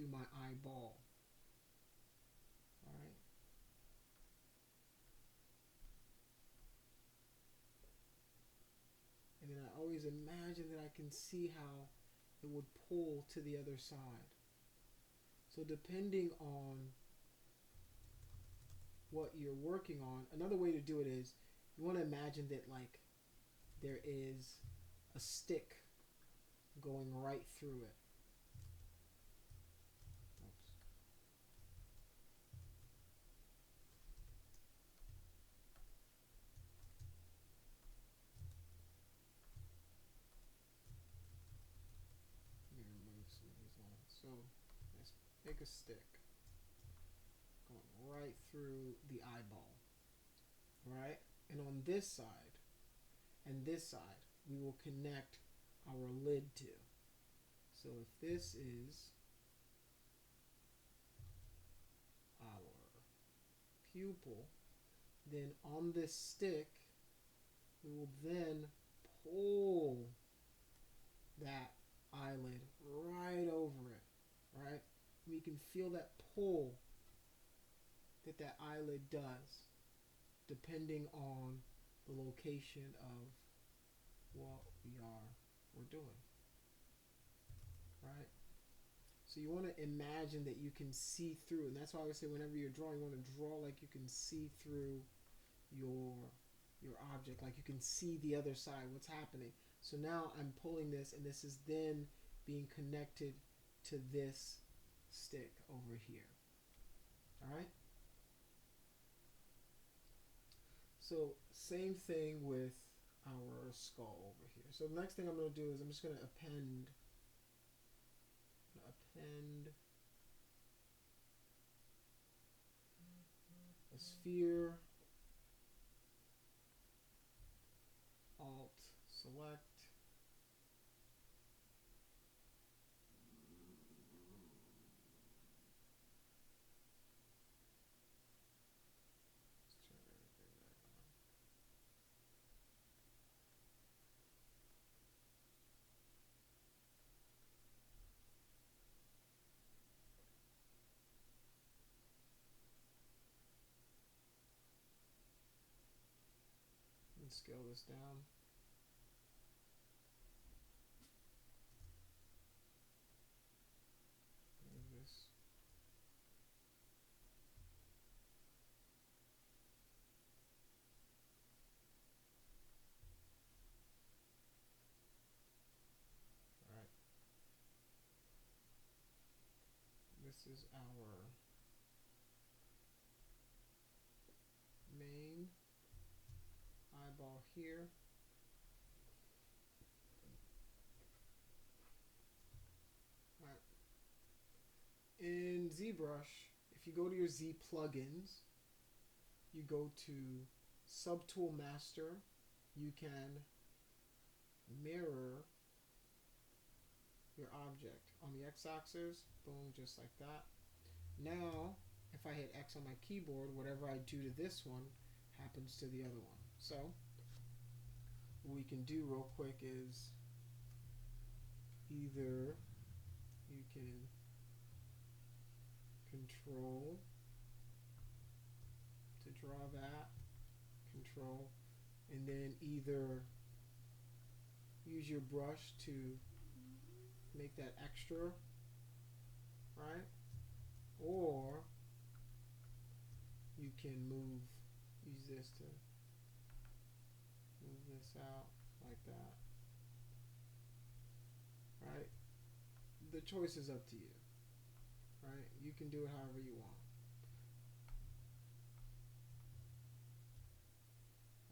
to my eyeball. All right. And then I always imagine that I can see how it would pull to the other side. So depending on what you're working on, another way to do it is you want to imagine that like there is a stick going right through it. Oops. Let me remove some of these lines. So let's make a stick going right through the eyeball. Right? And on this side and this side, we will connect our lid to. So if this is our pupil, then on this stick, we will then pull that eyelid right over it, right? We can feel that pull that that eyelid does depending on the location of what we're doing, right? So you want to imagine that you can see through, and that's why I always say whenever you're drawing, you want to draw like you can see through your object, like you can see the other side, what's happening. So now I'm pulling this, and this is then being connected to this stick over here. All right. So same thing with our skull over here. So the next thing I'm going to do is I'm just going to append a sphere, Alt, select, let's turn everything back on. And scale this down. Move this. All right. This is our main eyeball here. All right. In ZBrush, if you go to your Z plugins, you go to Subtool Master, you can mirror your object on the x-axis, boom, just like that. Now, if I hit X on my keyboard, whatever I do to this one happens to the other one. So, what we can do real quick is either you can control to draw that, control, and then either use your brush to make that extra, right? Or you can use this to move this out like that, right? The choice is up to you, right? You can do it however you want.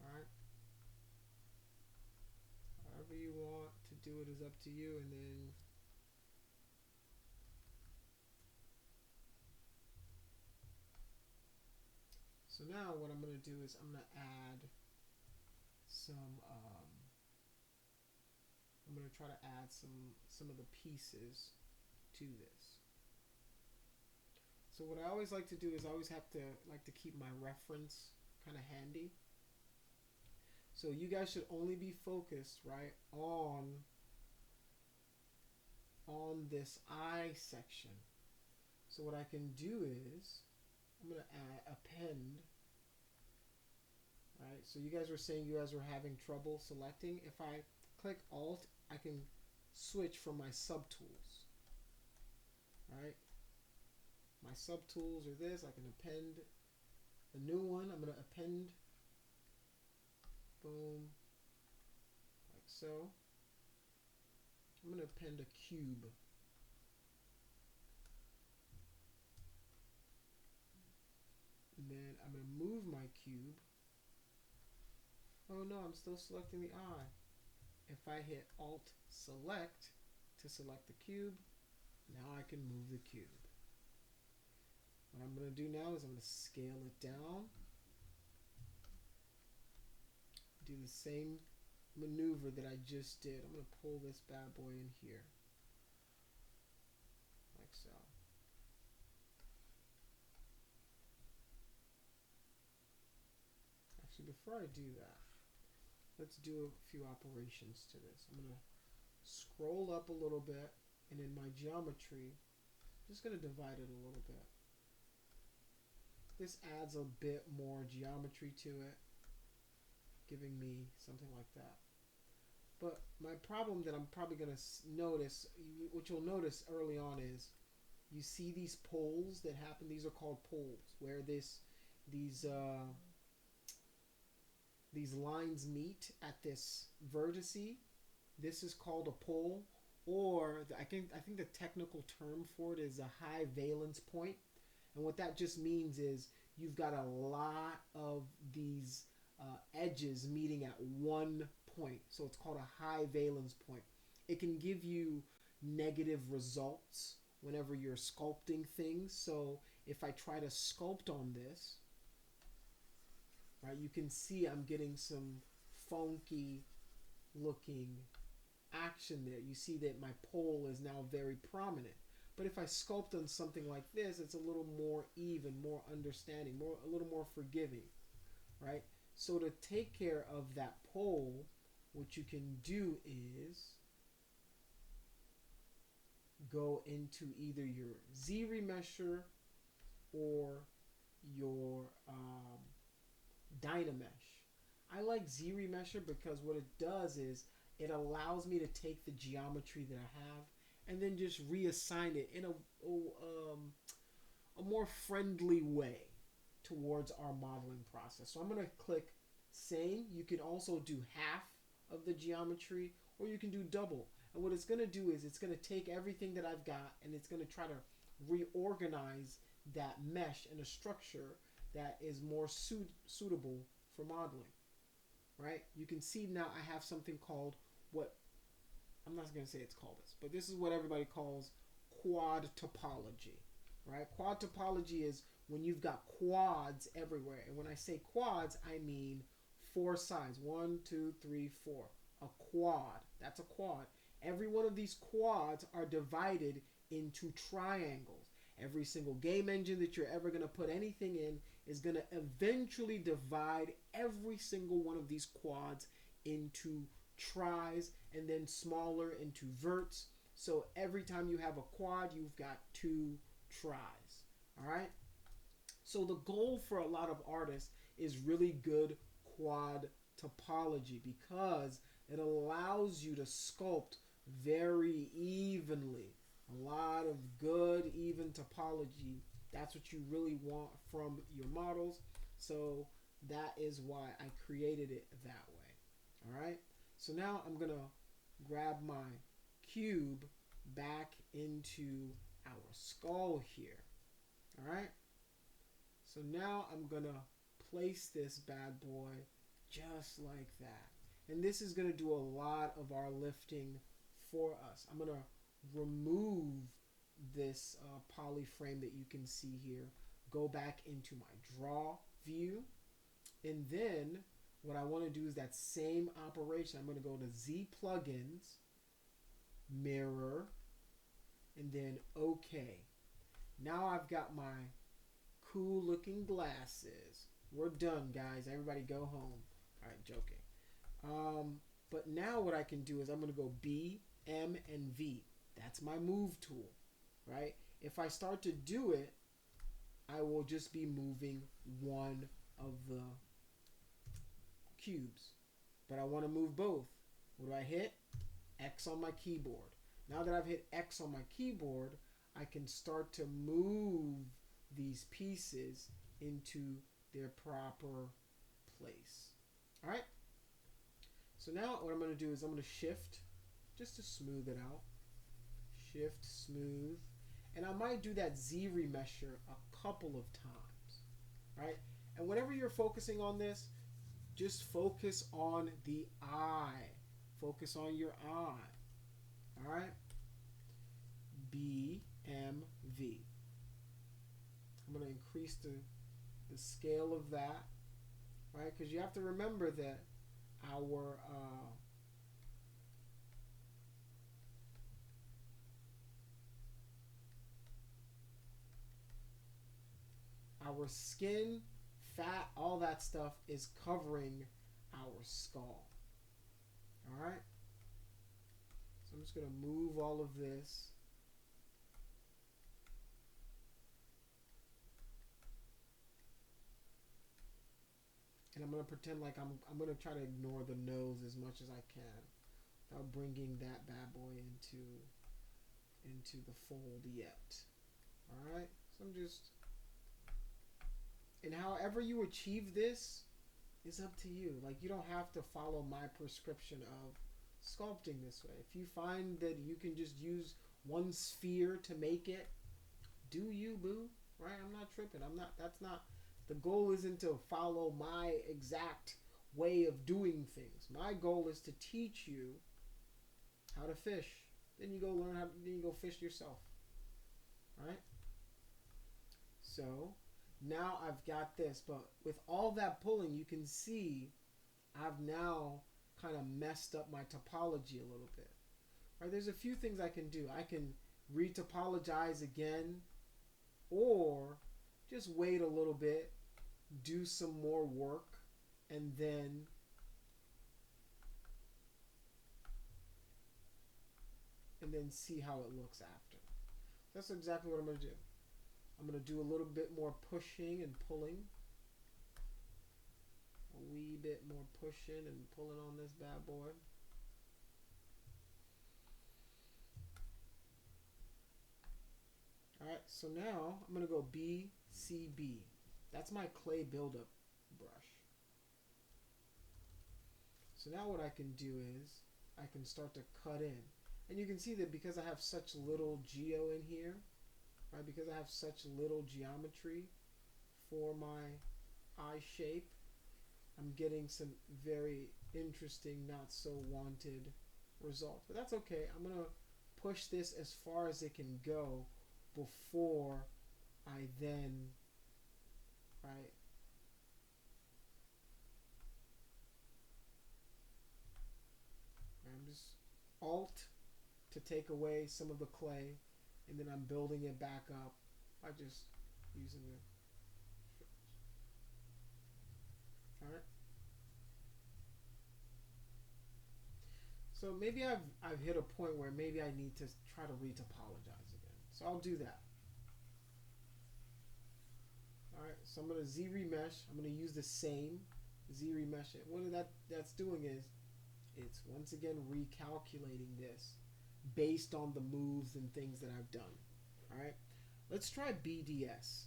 All right? However you want to do it is up to you, and then so now what I'm going to do is I'm going to add some I'm going to try to add some of the pieces to this. So what I always like to do is I always like to keep my reference kind of handy. So you guys should only be focused, right, on this eye section. So what I can do is I'm going to add append. Right, so you guys were saying you guys were having trouble selecting. If I click Alt, I can switch from my subtools. Right, my subtools are this. I can append a new one. I'm going to append, boom, like so. I'm going to append a cube. And then I'm going to move my cube. Oh no, I'm still selecting the eye. If I hit Alt Select to select the cube, now I can move the cube. What I'm going to do now is I'm going to scale it down. Do the same maneuver that I just did. I'm going to pull this bad boy in here. Like so. Actually, before I do that, let's do a few operations to this. I'm going to scroll up a little bit, and in my geometry, I'm just going to divide it a little bit. This adds a bit more geometry to it, giving me something like that. But my problem that I'm probably going to notice, what you'll notice early on, is you see these poles that happen. These are called poles, where these lines meet at this vertice. This is called a pole, or I think the technical term for it is a high valence point. And what that just means is you've got a lot of these edges meeting at one point. So it's called a high valence point. It can give you negative results whenever you're sculpting things. So if I try to sculpt on this, right, you can see I'm getting some funky looking action there. You see that my pole is now very prominent. But if I sculpt on something like this, it's a little more even, more understanding, a little more forgiving, right? So to take care of that pole, what you can do is go into either your Z remesher or your Dynamesh. I like Z remesher because what it does is it allows me to take the geometry that I have and then just reassign it in a more friendly way towards our modeling process. So I'm going to click same. You can also do half of the geometry, or you can do double. And what it's going to do is it's going to take everything that I've got and it's going to try to reorganize that mesh in a structure that is more suitable for modeling. Right? You can see now I have something called what, I'm not going to say it's called this, but this is what everybody calls quad topology. Right? Quad topology is when you've got quads everywhere. And when I say quads, I mean 4 sides. 1, 2, 3, 4. A quad. That's a quad. Every one of these quads are divided into triangles. Every single game engine that you're ever going to put anything in is going to eventually divide every single one of these quads into tris and then smaller into verts. So every time you have a quad, you've got 2 tris. All right? So the goal for a lot of artists is really good quad topology because it allows you to sculpt very evenly. A lot of good even topology. That's what you really want from your models. So that is why I created it that way. All right. So now I'm going to grab my cube back into our skull here. All right. So now I'm going to place this bad boy just like that. And this is going to do a lot of our lifting for us. I'm going to remove this poly frame that you can see here. Go back into my draw view. And then what I want to do is that same operation. I'm going to go to Z plugins, mirror, and then OK. Now I've got my cool looking glasses. We're done, guys. Everybody go home. All right, joking. But now what I can do is I'm going to go B, M, and V. That's my move tool, right? If I start to do it, I will just be moving one of the cubes. But I want to move both. What do I hit? X on my keyboard. Now that I've hit X on my keyboard, I can start to move these pieces into their proper place. All right? So now what I'm going to do is I'm going to shift just to smooth it out. Shift, smooth. And I might do that Z remesher a couple of times. Right? And whenever you're focusing on this, just focus on the eye. Focus on your eye. All right? B, M, V. I'm going to increase the scale of that. Right? Because you have to remember that our skin, fat, all that stuff is covering our skull. All right? So I'm just going to move all of this. And I'm going to pretend like I'm going to try to ignore the nose as much as I can without bringing that bad boy into the fold yet. All right? So I'm just... And however you achieve this is up to you. Like, you don't have to follow my prescription of sculpting this way. If you find that you can just use one sphere to make it, do you, boo? Right? I'm not tripping. That's not... The goal isn't to follow my exact way of doing things. My goal is to teach you how to fish. Then you go learn how. Then you go fish yourself. Right? So now I've got this, but with all that pulling, you can see I've now kind of messed up my topology a little bit. Right? There's a few things I can do. I can retopologize again, or just wait a little bit, do some more work, and then see how it looks after. That's exactly what I'm going to do. I'm going to do a little bit more pushing and pulling. A wee bit more pushing and pulling on this bad boy. Alright, so now I'm going to go B, C, B. That's my clay buildup brush. So now what I can do is I can start to cut in. And you can see that because I have such little geo in here, right? Because I have such little geometry for my eye shape, I'm getting some very interesting, not so wanted results. But that's okay. I'm going to push this as far as it can go before I then, right, I'm just Alt to take away some of the clay, and then I'm building it back up by just using it. Alright. So maybe I've hit a point where maybe I need to try to retopologize again. So I'll do that. Alright, so I'm going to Z remesh. I'm going to use the same Z remesh. What that's doing is it's once again recalculating this based on the moves and things that I've done. Alright, let's try BDS.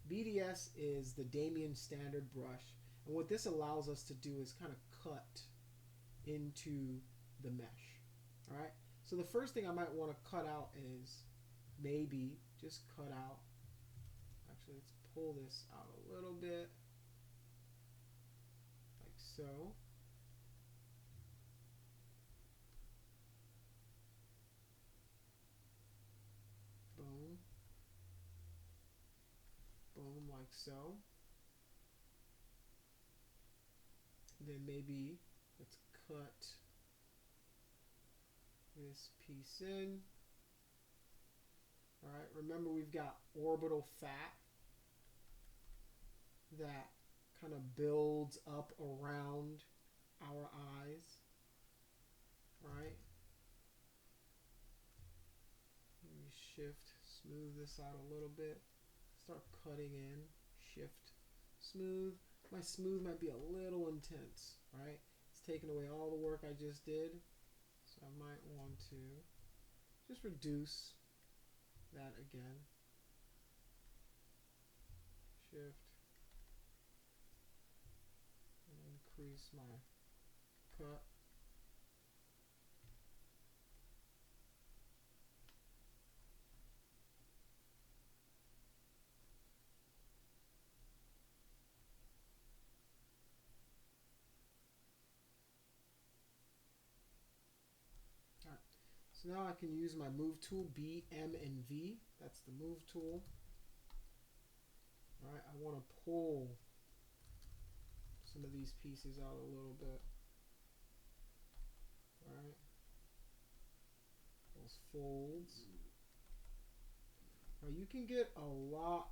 BDS is the Damien standard brush, and what this allows us to do is kind of cut into the mesh. Alright, so the first thing I might want to cut out is maybe just cut out, actually let's pull this out a little bit like so. Boom. Boom, like so. And then maybe let's cut this piece in. Alright, remember we've got orbital fat that kind of builds up around our eyes. Right? Let me shift, Smooth this out a little bit. Start cutting in. Shift. Smooth. My smooth might be a little intense, right? It's taking away all the work I just did. So I might want to just reduce that again. Shift. And increase my cut. So now I can use my move tool, B, M, and V. That's the move tool. All right, I want to pull some of these pieces out a little bit. All right, those folds. Now you can get a lot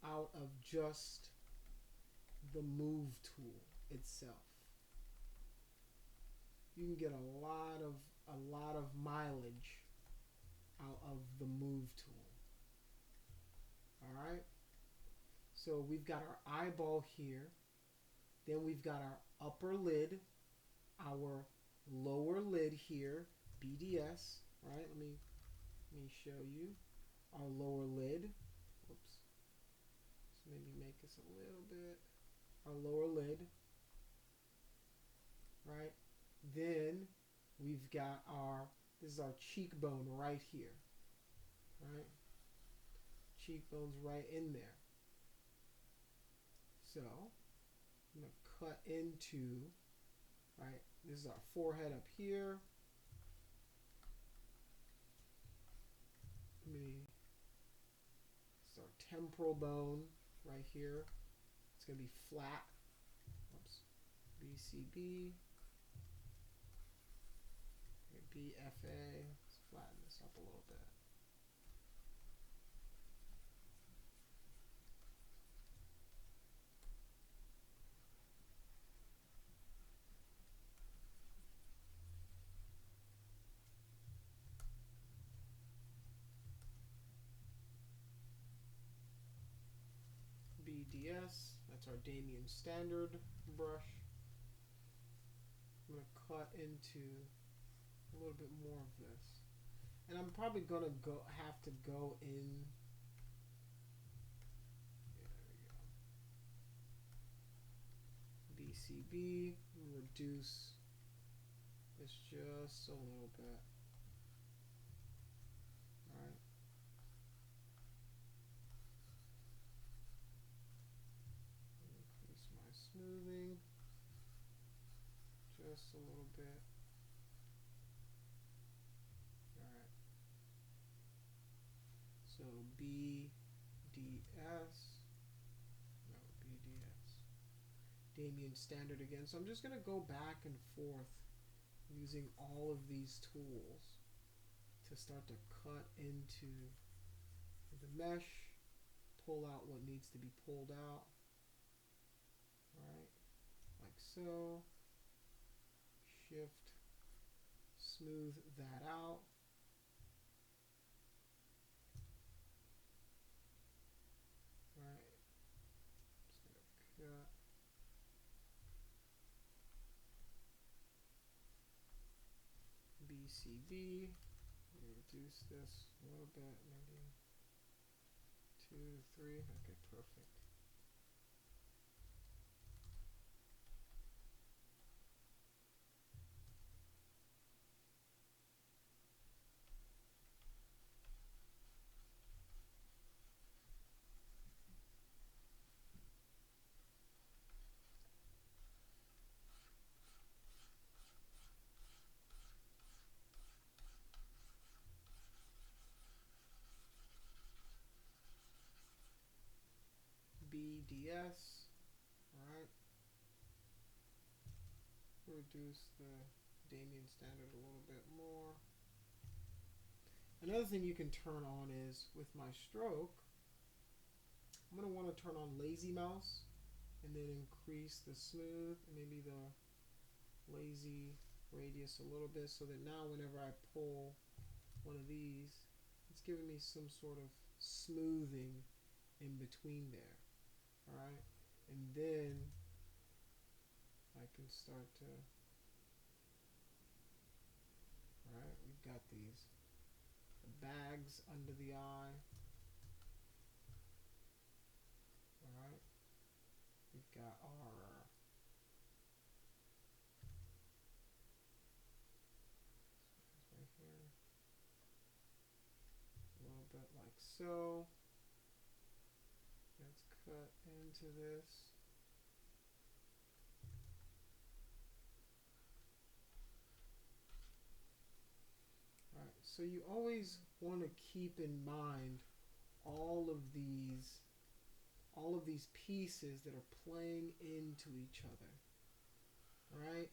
out of just the move tool itself. You can get a lot of mileage out of the move tool. All right. So we've got our eyeball here. Then we've got our upper lid, our lower lid here, BDS. Right. Let me show you our lower lid. Whoops. So maybe make this a little bit. Our lower lid. Right. Then we've got this is our cheekbone right here, right? Cheekbone's right in there. So I'm going to cut into, right? This is our forehead up here. This is our temporal bone right here. It's going to be flat. Oops. BCB. BFA. Let's flatten this up a little bit. BDS. That's our Damien standard brush. I'm going to cut into a little bit more of this, and I'm probably gonna have to go in. Yeah, there we go. BCB. Reduce this just a little bit. All right. Increase my smoothing just a little bit. So BDS, no, BDS, Damien standard again. So I'm just going to go back and forth using all of these tools to start to cut into the mesh, pull out what needs to be pulled out, right, like so, shift, smooth that out. BCB, reduce this a little bit, maybe 2, 3, okay, perfect. BDS, alright. Reduce the Damien standard a little bit more. Another thing you can turn on is with my stroke, I'm going to want to turn on lazy mouse and then increase the smooth and maybe the lazy radius a little bit so that now whenever I pull one of these, it's giving me some sort of smoothing in between there. All right, and then I can start to. All right, we've got these bags under the eye. All right, we've got our right here, a little bit like so. Let's cut into this. All right, so you always want to keep in mind all of these all of these pieces that are playing into each other. All right,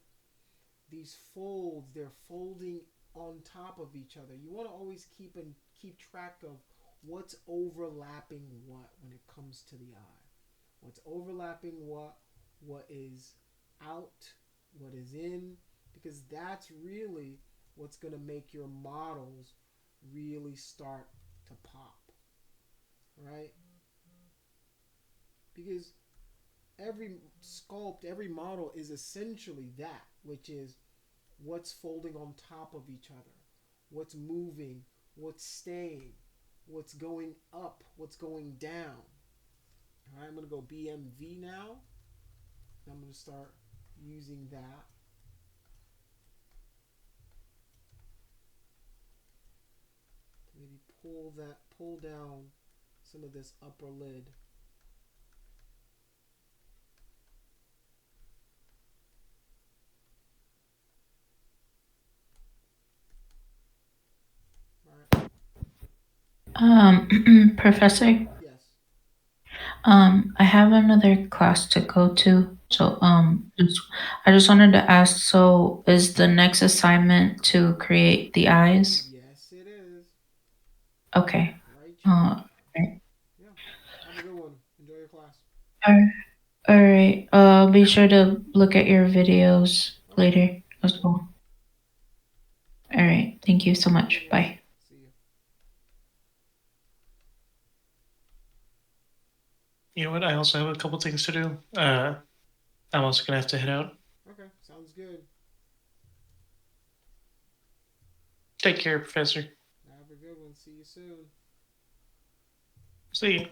these folds, they're folding on top of each other. You want to always keep track of what's overlapping what when it comes to the eye. What's overlapping what is out, what is in, because that's really what's going to make your models really start to pop, right? Because every sculpt, every model is essentially that, which is what's folding on top of each other, what's moving, what's staying, what's going up, what's going down. All right, I'm going to go BMV now. I'm going to start using that. Maybe pull down some of this upper lid. All right. Professor, Yes. I have another class to go to. Okay. So, I just wanted to ask, so is the next assignment to create the eyes? Yes, it is. Okay. Write your Uh, eye. right. Yeah. Have a good one. Enjoy your class. All right. Be sure to look at your videos Okay. later as Cool. well. All right. Thank you so Have a good much. one. Bye. See you. You know what? I also have a couple things to do. I'm also gonna have to head out. Okay. Sounds good. Take care, Professor. Have a good one. See you soon. See you.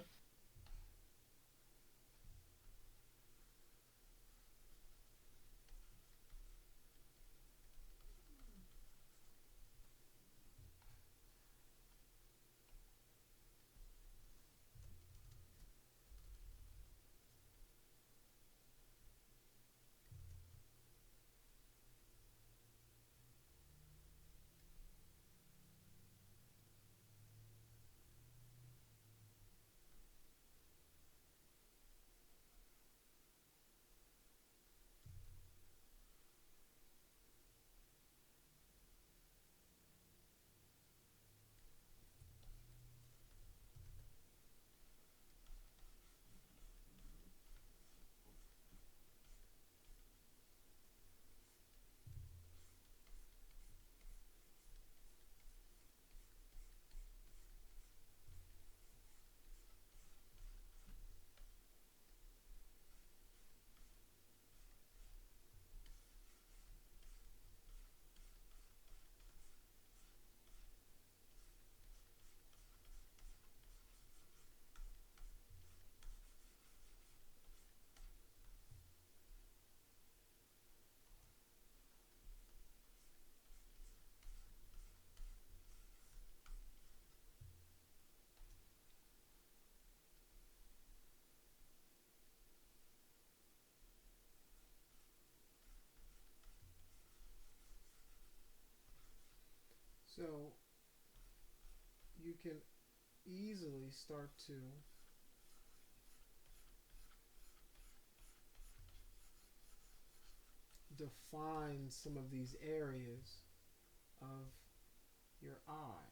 So you can easily start to define some of these areas of your eye.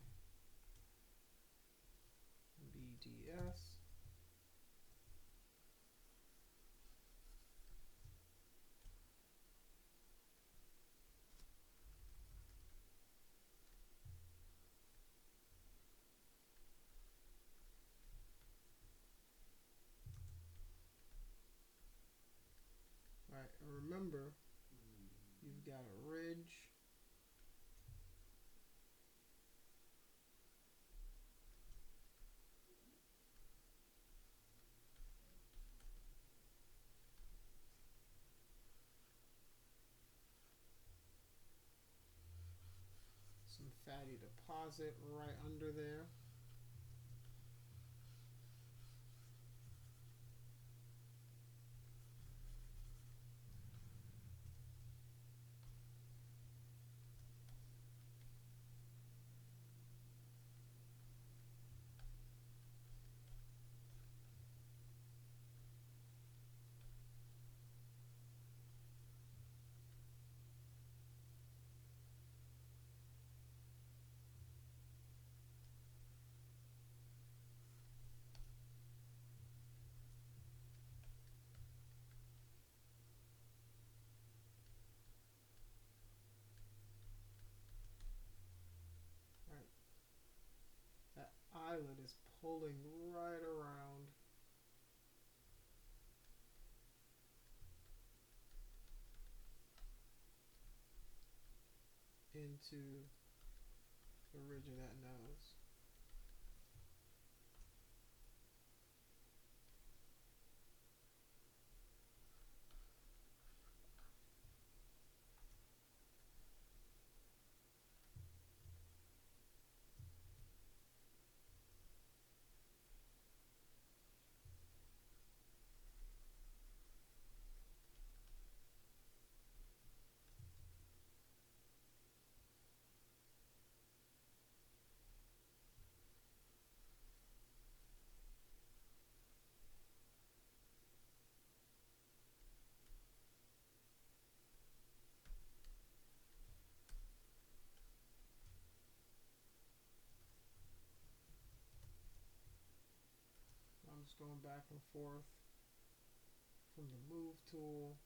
BDS. caddy deposit right under there. Right. That islet is pulling right around. Into the ridge of that nose. I'm just going back and forth from the move tool.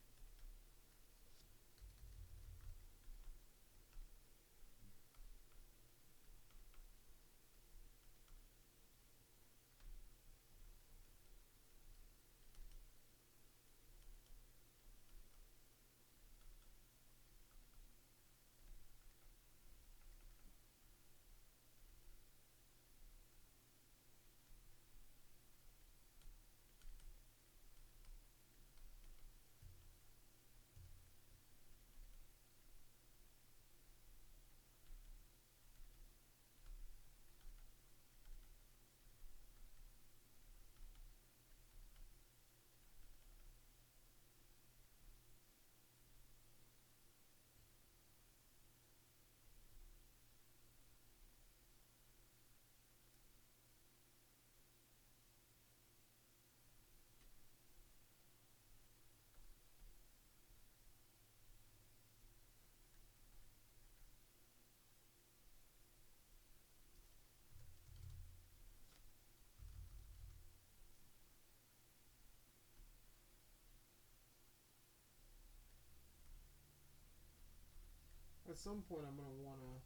At some point, I'm going to want to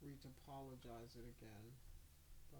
retopologize it again, but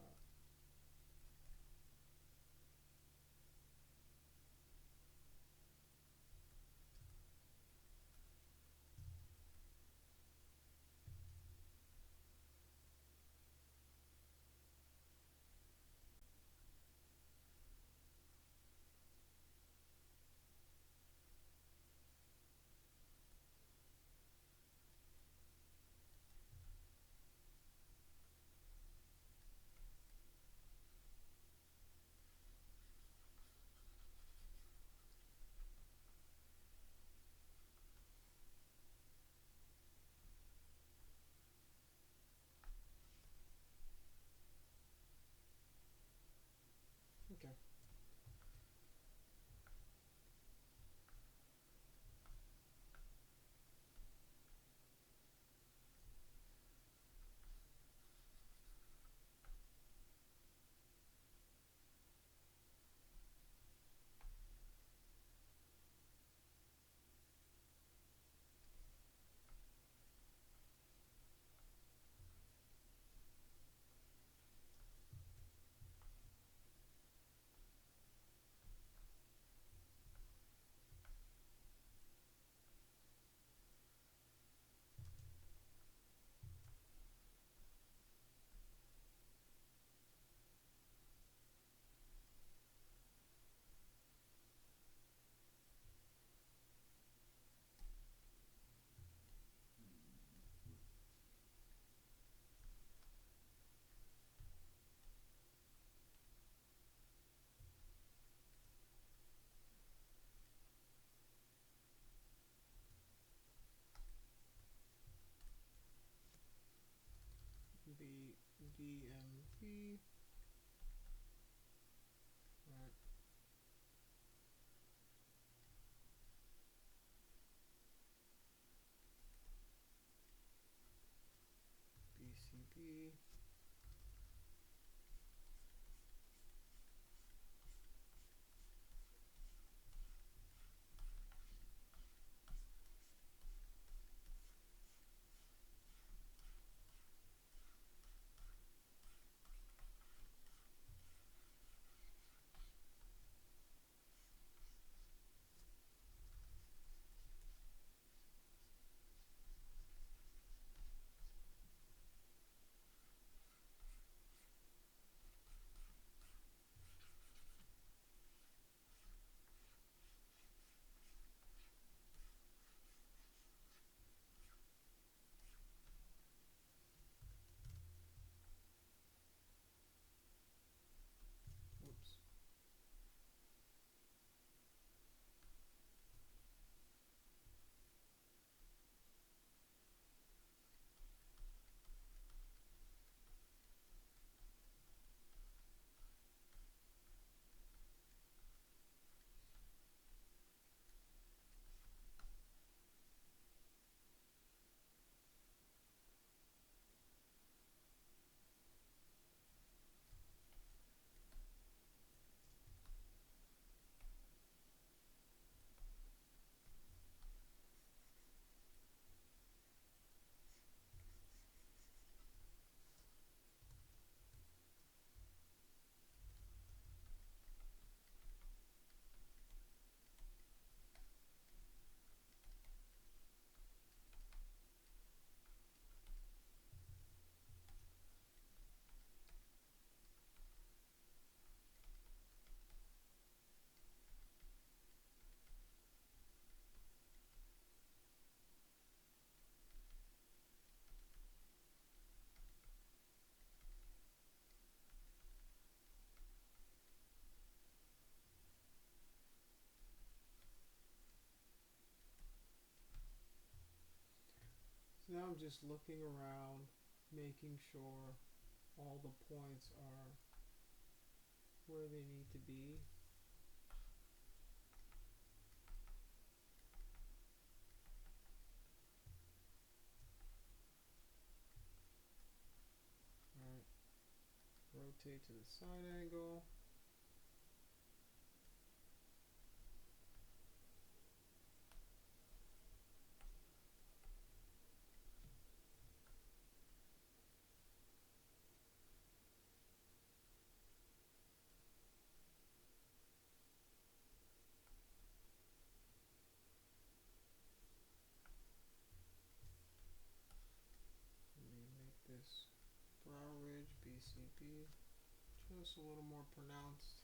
BMV. Alright. BCB. Oops. So now I'm just looking around, making sure all the points are where they need to be. Alright. Rotate to the side angle. Let me make this brow ridge BCB just a little more pronounced.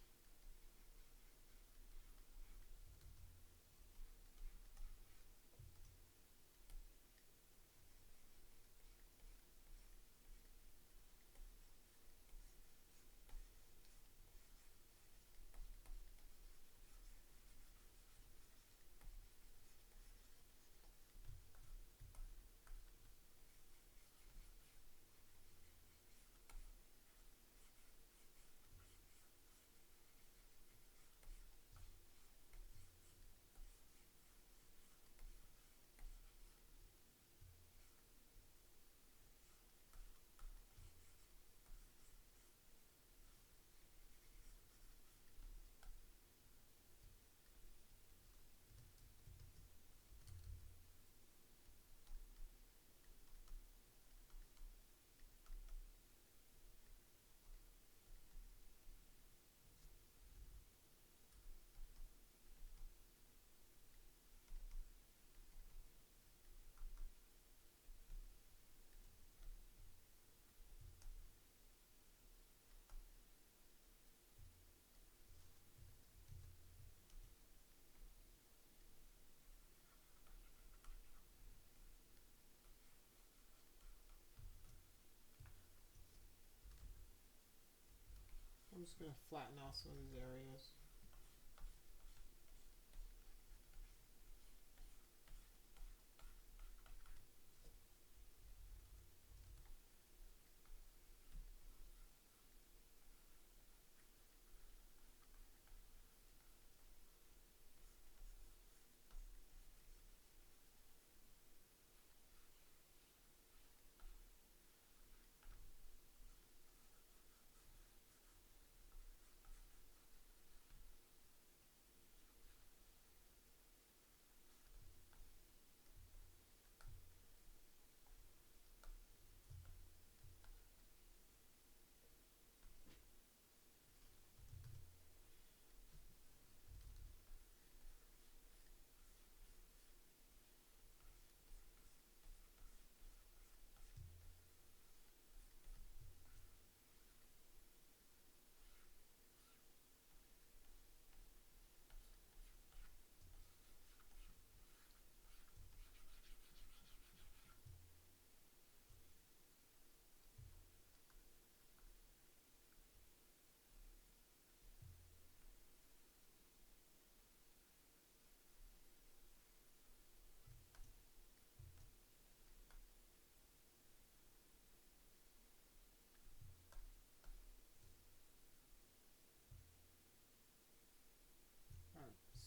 I'm just going to flatten out some of these areas.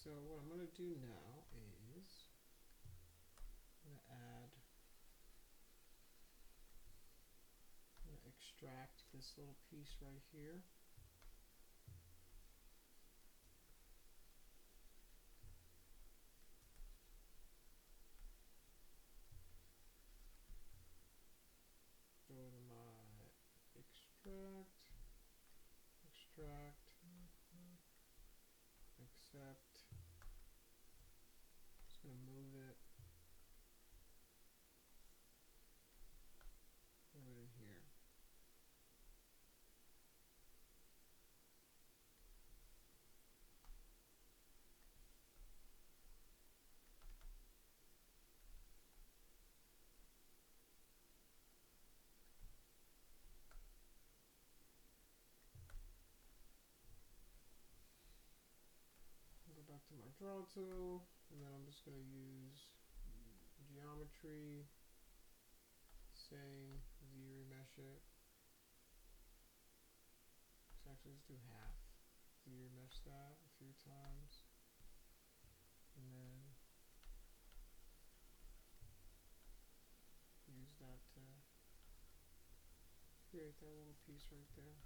so what I'm going to do now is I'm going to extract this little piece right here. Go to my extract, accept. Just going to move it in here. Go back to my draw tool, and then I'm just going to use geometry, saying Z remesh it. Let's actually just do half. Z remesh that a few times, and then use that to create that little piece right there.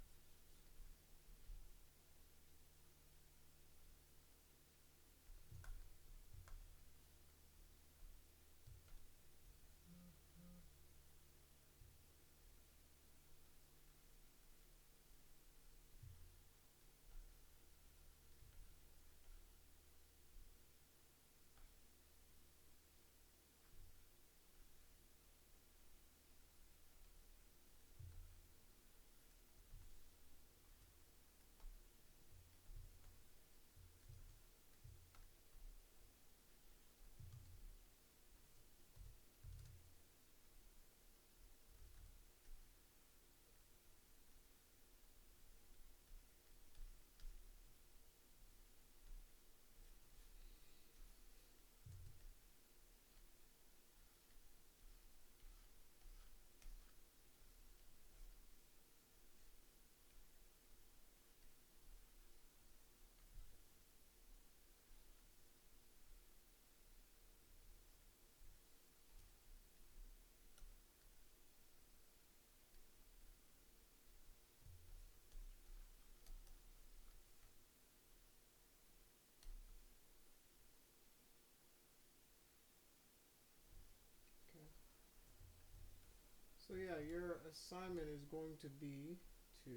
So yeah, your assignment is going to be to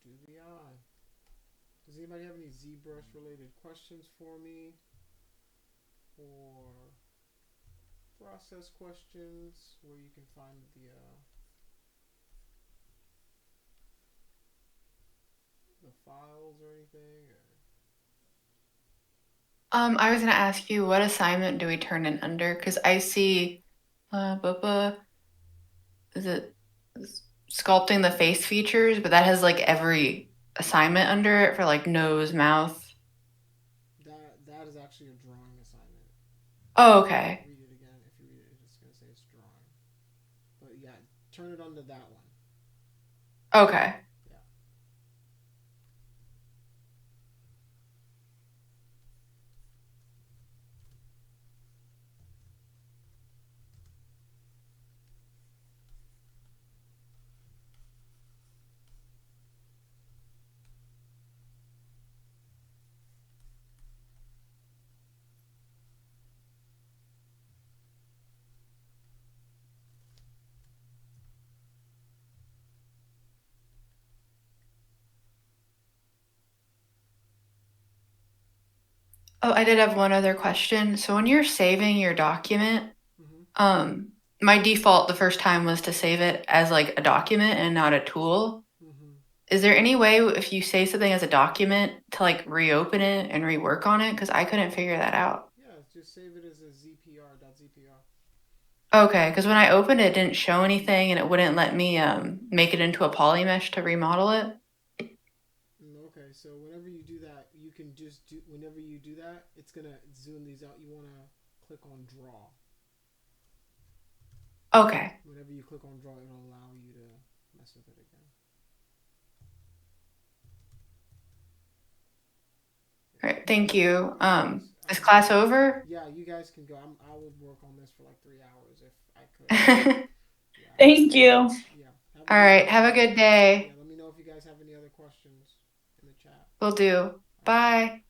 do the eye. Does anybody have any ZBrush related questions for me? Or process questions where you can find the files or anything? Or I was gonna ask you, what assignment do we turn in under? Because I see, is it sculpting the face features, but that has like every assignment under it for like nose, mouth. that is actually a drawing assignment. Oh, okay. Read it again. If you read it, it's gonna say it's drawing. But yeah, turn it under that one. Okay. Yeah. Oh, I did have one other question. So when you're saving your document, my default the first time was to save it as like a document and not a tool. Is there any way if you save something as a document to like reopen it and rework on it? Because I couldn't figure that out. Yeah, just save it as a ZPR.ZPR. Okay, because when I opened it, it didn't show anything and it wouldn't let me make it into a poly mesh to remodel it. Okay, so whenever you do that, you can just do. Whenever you do that, it's gonna zoom these out. You wanna click on draw. Okay. Whenever you click on draw, it'll allow you to mess with it again. Right. Thank you. Yes, Is class over? Yeah, you guys can go. I would work on this for like 3 hours if I could. All Yeah. Thank you. Yeah. right. Have a good Yeah. day. Let me know if you guys have any other questions in the chat. Will do. All right. Bye.